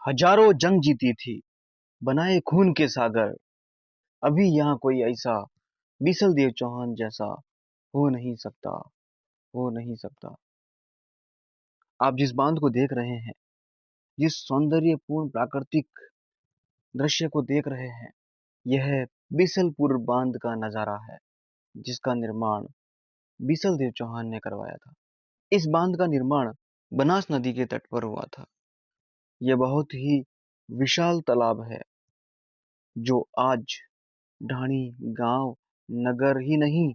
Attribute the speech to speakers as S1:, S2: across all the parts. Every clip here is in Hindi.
S1: हजारों जंग जीती थी, बनाए खून के सागर। अभी यहाँ कोई ऐसा बीसल देव चौहान जैसा हो नहीं सकता, हो नहीं सकता। आप जिस बांध को देख रहे हैं, जिस सौंदर्यपूर्ण प्राकृतिक दृश्य को देख रहे हैं, यह बीसलपुर बांध का नजारा है, जिसका निर्माण बीसल देव चौहान ने करवाया था। इस बांध का निर्माण बनास नदी के तट पर हुआ था। यह बहुत ही विशाल तालाब है, जो आज ढाणी, गांव, नगर ही नहीं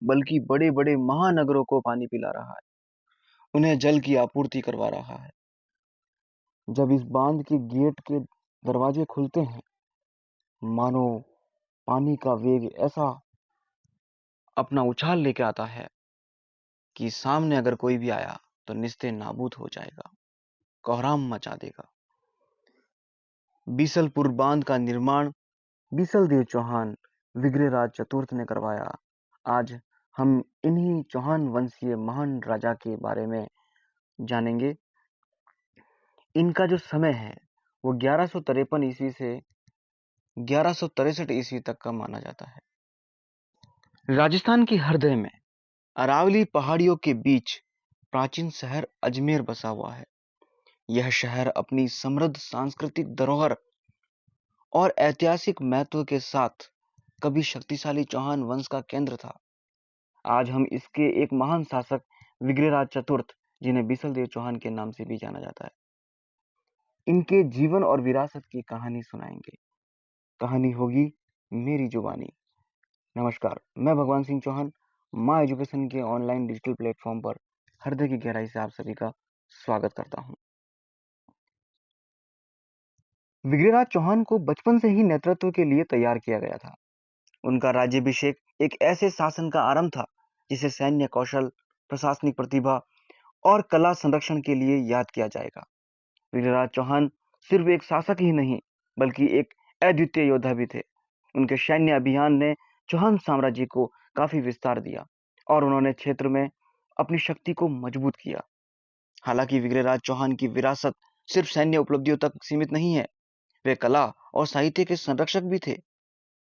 S1: बल्कि बड़े-बड़े महानगरों को पानी पिला रहा है, उन्हें जल की आपूर्ति करवा रहा है। जब इस बांध के गेट के दरवाजे खुलते हैं, मानो पानी का वेग ऐसा अपना उछाल लेके आता है कि सामने अगर कोई भी आया तो निस्ते नाबूद हो जाएगा, कोहराम मचा देगा। बीसलपुर बांध का निर्माण बीसल देव चौहान विग्रहराज चतुर्थ ने करवाया। आज हम इन्हीं चौहान वंशीय महान राजा के बारे में जानेंगे। इनका जो समय है वो 1153 ईस्वी से 1163 ईस्वी तक का माना जाता है। राजस्थान के हृदय में अरावली पहाड़ियों के बीच प्राचीन शहर अजमेर बसा हुआ है। यह शहर अपनी समृद्ध सांस्कृतिक धरोहर और ऐतिहासिक महत्व के साथ कभी शक्तिशाली चौहान वंश का केंद्र था। आज हम इसके एक महान शासक विग्रहराज चतुर्थ, जिन्हें बीसल देव चौहान के नाम से भी जाना जाता है, इनके जीवन और विरासत की कहानी सुनाएंगे। कहानी होगी मेरी जुबानी। नमस्कार, मैं भगवान सिंह चौहान माँ एजुकेशन के ऑनलाइन डिजिटल प्लेटफॉर्म पर हृदय की गहराई से आप सभी का स्वागत करता हूँ। विग्रहराज चौहान को बचपन से ही नेतृत्व के लिए तैयार किया गया था। उनका राज्याभिषेक एक ऐसे शासन का आरंभ था जिसे सैन्य कौशल, प्रशासनिक प्रतिभा और कला संरक्षण के लिए याद किया जाएगा। विग्रहराज चौहान सिर्फ एक शासक ही नहीं बल्कि एक अद्वितीय योद्धा भी थे। उनके सैन्य अभियान ने चौहान साम्राज्य को काफी विस्तार दिया और उन्होंने क्षेत्र में अपनी शक्ति को मजबूत किया। हालांकि विग्रहराज चौहान की विरासत सिर्फ सैन्य उपलब्धियों तक सीमित नहीं है, वे कला और साहित्य के संरक्षक भी थे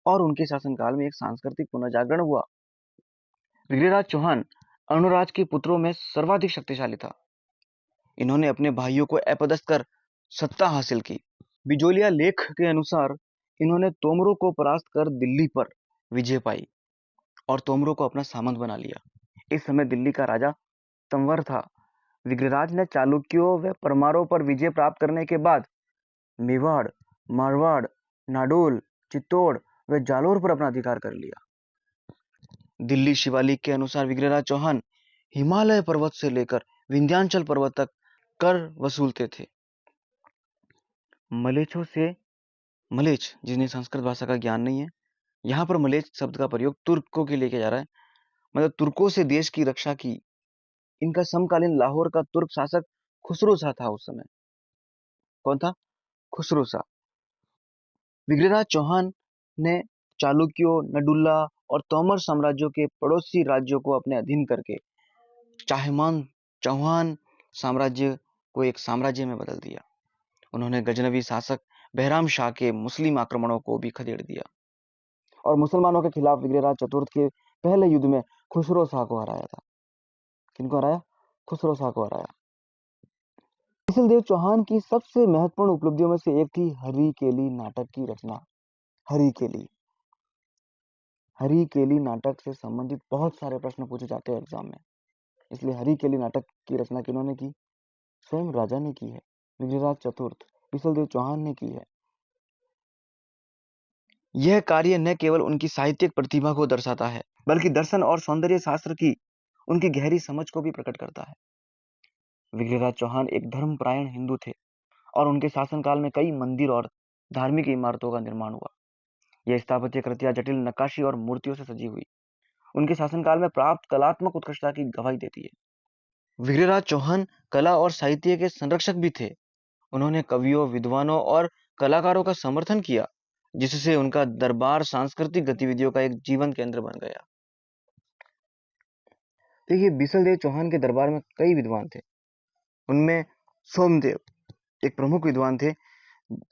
S1: और उनके शासनकाल में एक सांस्कृतिक पुनर्जागरण हुआ। विग्रहराज चौहान अनुराज के पुत्रों में सर्वाधिक शक्तिशाली था। इन्होंने अपने भाइयों को अपदस्थ कर सत्ता हासिल की। बिजोलिया लेख के अनुसार इन्होंने तोमरों को परास्त कर दिल्ली पर विजय पाई और तोमरों को अपना सामंत बना लिया। इस समय दिल्ली का राजा तंवर था। विग्रहराज ने चालुक्यों व परमारों पर विजय प्राप्त करने के बाद मेवाड़, मारवाड़, नाडोल, चित्तौड़ व जालोर पर अपना अधिकार कर लिया। दिल्ली शिवालिक के अनुसार विग्रहराज चौहान हिमालय पर्वत से लेकर विंध्याचल पर्वत तक कर वसूलते थे। मलेच्छों से मलेच्छ, जिन्हें संस्कृत भाषा का ज्ञान नहीं है, यहाँ पर मलेच्छ शब्द का प्रयोग तुर्कों के लिए किया जा रहा है, मतलब तुर्कों से देश की रक्षा की। इनका समकालीन लाहौर का तुर्क शासक खुसरो शाह था उस समय। कौन था? खुसरो शाह। विग्रहराज चौहान ने चालुक्यों, नडुल्ला और तोमर साम्राज्यों के पड़ोसी राज्यों को अपने अधीन करके चाहमान चौहान साम्राज्य को एक साम्राज्य में बदल दिया। उन्होंने गजनवी शासक बहराम शाह के मुस्लिम आक्रमणों को भी खदेड़ दिया और मुसलमानों के खिलाफ विग्रहराज चतुर्थ के पहले युद्ध में खुसरो शाह को हराया था। किनको हराया? खुसरो शाह को हराया। बीसल देव चौहान की सबसे महत्वपूर्ण उपलब्धियों में से एक थी हरी केली नाटक की रचना। हरी केली हरी केली नाटक से संबंधित बहुत सारे प्रश्न पूछे जाते हैं एग्जाम में, इसलिए हरी केली नाटक की रचना किन्होंने की? स्वयं राजा ने की है। विग्रहराज चतुर्थ बीसल देव चौहान ने की है। यह कार्य न केवल उनकी साहित्यिक प्रतिभा को दर्शाता है बल्कि दर्शन और सौंदर्य शास्त्र की उनकी गहरी समझ को भी प्रकट करता है। विग्रहराज चौहान एक धर्मपरायण हिंदू थे और उनके शासनकाल में कई मंदिर और धार्मिक इमारतों का निर्माण हुआ। यह स्थापत्य कृतियां जटिल नक्काशी और मूर्तियों से सजी हुई उनके शासनकाल में प्राप्त कलात्मक उत्कृष्टता की गवाही देती है। विग्रहराज चौहान कला और साहित्य के संरक्षक भी थे। उन्होंने कवियों, विद्वानों और कलाकारों का समर्थन किया, जिससे उनका दरबार सांस्कृतिक गतिविधियों का एक जीवन केंद्र बन गया। देखिए, बीसल देव चौहान के दरबार में कई विद्वान थे। उनमें सोमदेव एक प्रमुख विद्वान थे,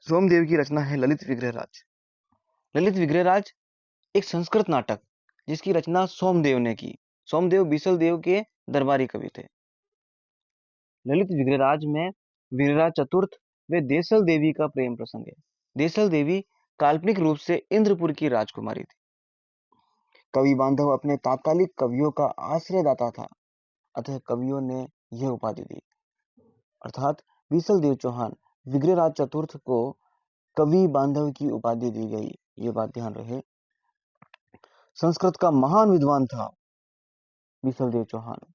S1: सोमदेव की रचना है ललित विग्रहराज। ललित विग्रहराज एक संस्कृत नाटक जिसकी रचना सोमदेव ने की। सोमदेव बीसल देव के दरबारी कवि थे। ललित विग्रहराज में विग्रहराज चतुर्थ व देसल देवी का प्रेम प्रसंग है। देसल देवी काल्पनिक रूप से इंद्रपुर की राजकुमारी थी। कवि बांधव अपने तात्कालिक कवियों का आश्रयदाता था, अतः कवियों ने यह उपाधि दी। अर्थात बीसल देव चौहान विग्रहराज चतुर्थ को कवि बांधव की उपाधि दी गई। ये बात ध्यान रहे। संस्कृत का महान विद्वान था बीसल देव चौहान।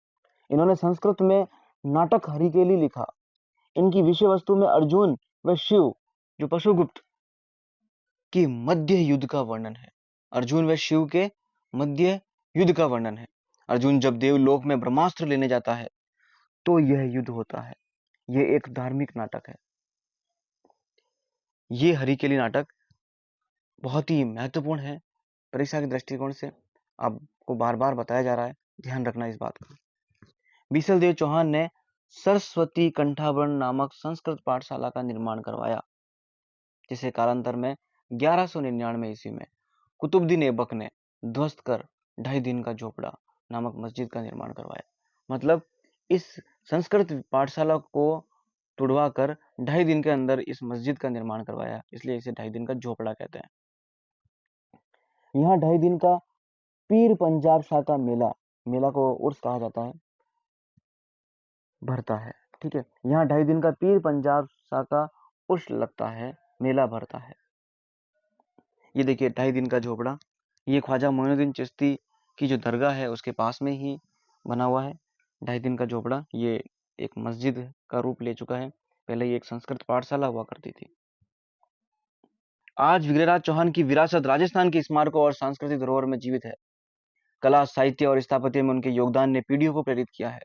S1: इन्होंने संस्कृत में नाटक हरिकेली लिखा। इनकी विषय वस्तु में अर्जुन व शिव जो पशुगुप्त की मध्य युद्ध का वर्णन है। अर्जुन व शिव के मध्य युद्ध का वर्णन है। अर्जुन जब देवलोक में ब्रह्मास्त्र लेने जाता है तो यह युद्ध होता है। यह एक धार्मिक नाटक है। ये हरिकेली नाटक बहुत ही महत्वपूर्ण है परीक्षा के दृष्टिकोण से। आपको बार बार बताया जा रहा है, ध्यान रखना इस बात का। बीसल देव चौहान ने सरस्वती कंठाभरण नामक संस्कृत पाठशाला का निर्माण करवाया, जिसे कालांतर में 1199 ईस्वी में कुतुबुद्दीन ऐबक ने ध्वस्त कर 2.5 दिन का झोपड़ा नामक मस्जिद का निर्माण करवाया। मतलब इस संस्कृत पाठशाला को तुड़वा कर 2.5 दिन के अंदर इस मस्जिद का निर्माण करवाया, इसलिए इसे 2.5 दिन का झोपड़ा कहते हैं। यहाँ 2.5 दिन का पीर पंजाब शाह का मेला को उर्स कहा जाता है, भरता है। ठीक है, यहाँ 2.5 दिन का पीर पंजाब शाह का उर्स लगता है, मेला भरता है। ये देखिए 2.5 दिन का झोपड़ा, ये ख्वाजा मोइनुद्दीन चिश्ती की जो दरगाह है उसके पास में ही बना हुआ है। 2.5 दिन का झोपड़ा ये एक मस्जिद का रूप ले चुका है। पहले ये एक संस्कृत पाठशाला हुआ करती थी। आज विग्रहराज चौहान की विरासत राजस्थान के स्मारकों और सांस्कृतिक धरोहर में जीवित है। कला, साहित्य और स्थापत्य में उनके योगदान ने पीढ़ियों को प्रेरित किया है।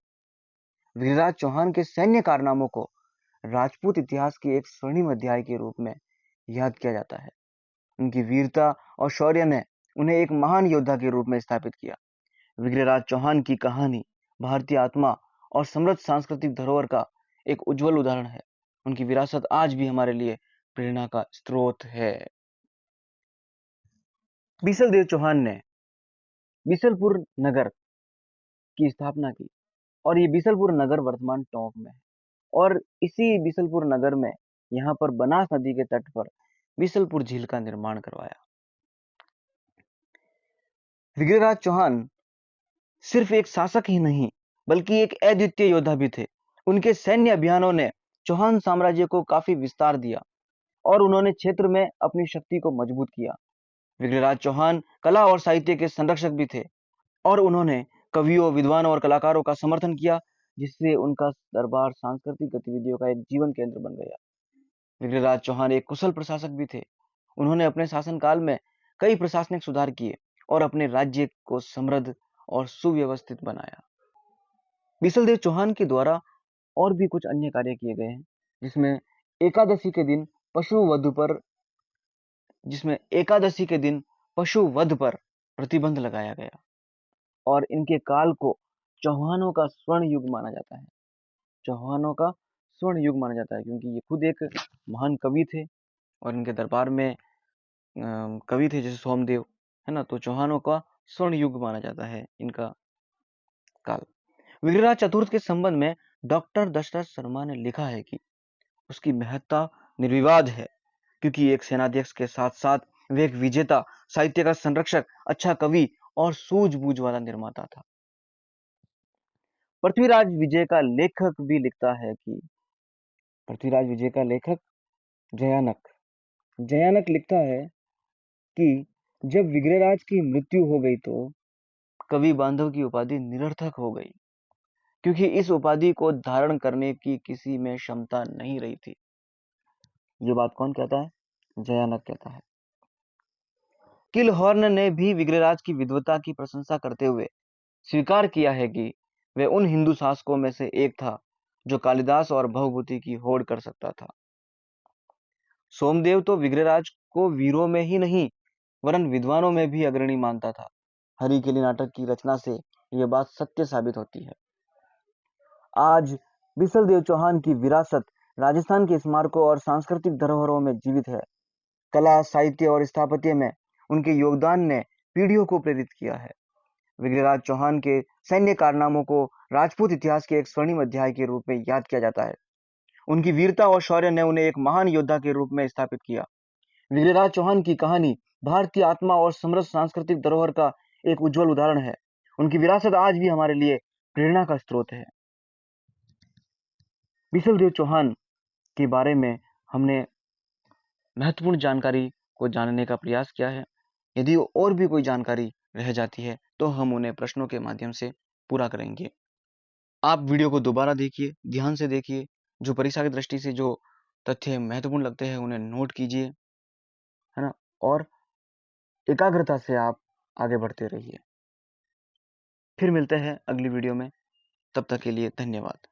S1: विग्रहराज चौहान के सैन्य कारनामों को राजपूत इतिहास के एक स्वर्णिम अध्याय के रूप में याद किया जाता है। उनकी वीरता और शौर्य ने उन्हें एक महान योद्धा के रूप में स्थापित किया। विग्रहराज चौहान की कहानी भारतीय आत्मा और समृद्ध सांस्कृतिक धरोहर का एक उज्जवल उदाहरण है। उनकी विरासत आज भी हमारे लिए प्रेरणा का स्रोत है। बीसल देव चौहान ने बीसलपुर नगर की स्थापना की और ये बीसलपुर नगर वर्तमान टोंक में है। और इसी बीसलपुर नगर में यहाँ पर बनास नदी के तट पर बीसलपुर झील का निर्माण करवाया। विग्रहराज चौहान सिर्फ एक शासक ही नहीं बल्कि एक अद्वितीय योद्धा भी थे। उनके सैन्य अभियानों ने चौहान साम्राज्य को काफी विस्तार दिया और उन्होंने क्षेत्र में अपनी शक्ति को मजबूत किया। विग्रहराज चौहान कला और साहित्य के संरक्षक भी थे और उन्होंने कवियों, विद्वानों और कलाकारों का समर्थन किया, जिससे उनका दरबार सांस्कृतिक गतिविधियों का एक जीवन केंद्र बन गया। विग्रहराज चौहान एक कुशल प्रशासक भी थे। उन्होंने अपने शासनकाल में कई प्रशासनिक सुधार किए और अपने राज्य को समृद्ध और सुव्यवस्थित बनाया। बीसलदेव चौहान के द्वारा और भी कुछ अन्य कार्य किए गए हैं, जिसमें एकादशी के दिन पशु वध पर प्रतिबंध लगाया गया और इनके काल को चौहानों का स्वर्ण युग माना जाता है। चौहानों का स्वर्ण युग माना जाता है क्योंकि ये खुद एक महान कवि थे और इनके दरबार में कवि थे जैसे सोमदेव, है ना। तो चौहानों का स्वर्ण युग माना जाता है इनका काल। विग्रहराज चतुर्थ के संबंध में डॉक्टर दशरथ शर्मा ने लिखा है कि उसकी महत्ता निर्विवाद है, क्योंकि एक सेनाध्यक्ष के साथ साथ वे एक विजेता, साहित्य का संरक्षक, अच्छा कवि और सूझबूझ वाला निर्माता था। पृथ्वीराज विजय का लेखक भी लिखता है कि पृथ्वीराज विजय का लेखक जयानक लिखता है कि जब विग्रहराज की मृत्यु हो गई तो कवि बांधव की उपाधि निरर्थक हो गई, क्योंकि इस उपाधि को धारण करने की किसी में क्षमता नहीं रही थी। ये बात कौन कहता है? जयानक कहता है। किलहॉर्न ने भी विग्रहराज की विद्वता की प्रशंसा करते हुए स्वीकार किया है कि वह उन हिंदू शासकों में से एक था जो कालिदास और भवभूति की होड़ कर सकता था। सोमदेव तो विग्रहराज को वीरों में ही नहीं वरन विद्वानों में भी अग्रणी मानता था। हरिकेली नाटक की रचना से यह बात सत्य साबित होती है। आज बीसलदेव चौहान की विरासत राजस्थान के स्मारकों और सांस्कृतिक धरोहरों में जीवित है। कला, साहित्य और स्थापत्य में उनके योगदान ने पीढ़ियों को प्रेरित किया है। विग्रहराज चौहान के सैन्य कारनामों को राजपूत इतिहास के एक स्वर्णिम अध्याय के रूप में याद किया जाता है। उनकी वीरता और शौर्य ने उन्हें एक महान योद्धा के रूप में स्थापित किया। विग्रहराज चौहान की कहानी भारतीय आत्मा और समृद्ध सांस्कृतिक धरोहर का एक उज्जवल उदाहरण है। उनकी विरासत आज भी हमारे लिए प्रेरणा का स्रोत है। बिसलदेव चौहान के बारे में हमने महत्वपूर्ण जानकारी को जानने का प्रयास किया है। यदि और भी कोई जानकारी रह जाती है तो हम उन्हें प्रश्नों के माध्यम से पूरा करेंगे। आप वीडियो को दोबारा देखिए, ध्यान से देखिए, जो परीक्षा की दृष्टि से जो तथ्य महत्वपूर्ण लगते हैं उन्हें नोट कीजिए, है ना, और एकाग्रता से आप आगे बढ़ते रहिए। फिर मिलते हैं अगली वीडियो में, तब तक के लिए धन्यवाद।